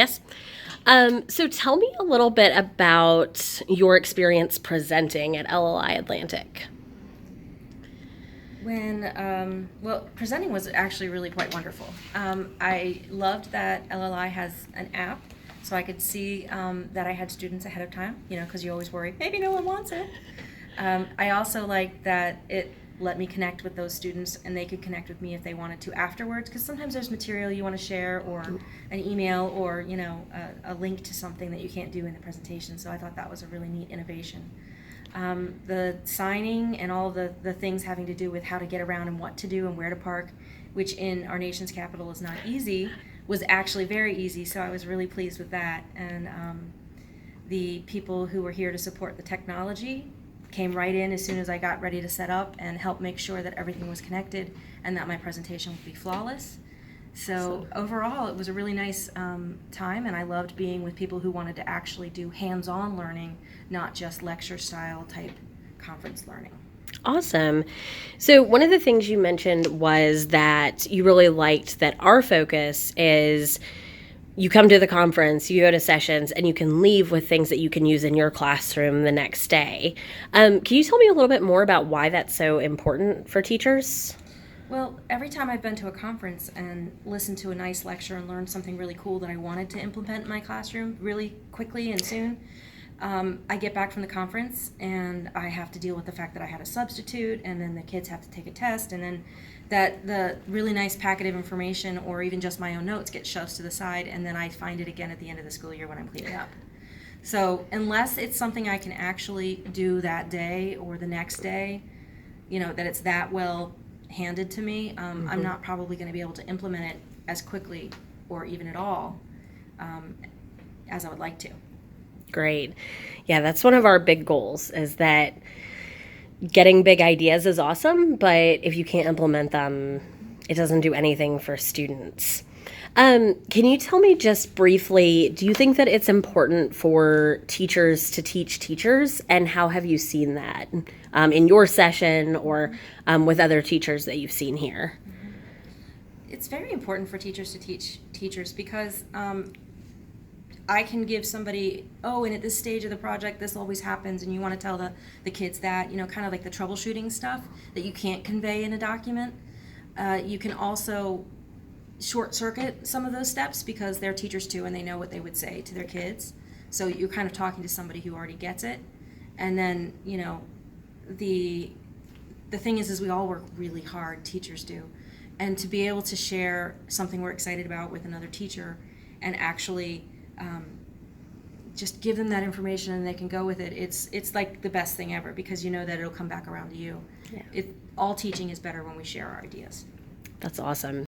Yes. So tell me a little bit about your experience presenting at LLI Atlantic. Presenting was actually really quite wonderful. I loved that LLI has an app, so I could see that I had students ahead of time, because you always worry, maybe no one wants it. I also liked that it let me connect with those students and they could connect with me if they wanted to afterwards, because sometimes there's material you want to share or an email or a link to something that you can't do in the presentation. So I thought that was a really neat innovation. The signing and all the things having to do with how to get around and what to do and where to park, which in our nation's capital is not easy, was actually very easy. So I was really pleased with that. And the people who were here to support the technology came right in as soon as I got ready to set up and helped make sure that everything was connected and that my presentation would be flawless. So overall, it was a really nice time, and I loved being with people who wanted to actually do hands-on learning, not just lecture-style type conference learning. Awesome. So one of the things you mentioned was that you really liked that our focus is you come to the conference, you go to sessions, and you can leave with things that you can use in your classroom the next day. Can you tell me a little bit more about why that's so important for teachers? Well, every time I've been to a conference and listened to a nice lecture and learned something really cool that I wanted to implement in my classroom really quickly and soon, I get back from the conference and I have to deal with the fact that I had a substitute, and then the kids have to take a test, and then that the really nice packet of information or even just my own notes get shoved to the side, and then I find it again at the end of the school year when I'm cleaning up. So unless it's something I can actually do that day or the next day, that it's that well handed to me, I'm not probably going to be able to implement it as quickly or even at all as I would like to. Great. Yeah, that's one of our big goals, is that getting big ideas is awesome, but if you can't implement them, it doesn't do anything for students. Can you tell me just briefly, do you think that it's important for teachers to teach teachers, and how have you seen that in your session or with other teachers that you've seen here? It's very important for teachers to teach teachers, because I can give somebody, and at this stage of the project, this always happens, and you want to tell the kids that, kind of like the troubleshooting stuff that you can't convey in a document. You can also short circuit some of those steps because they're teachers too, and they know what they would say to their kids. So you're kind of talking to somebody who already gets it. And then, the thing is we all work really hard, teachers do. And to be able to share something we're excited about with another teacher and actually just give them that information and they can go with it, it's like the best thing ever, because you know that it'll come back around to you. Yeah. All teaching is better when we share our ideas. That's awesome.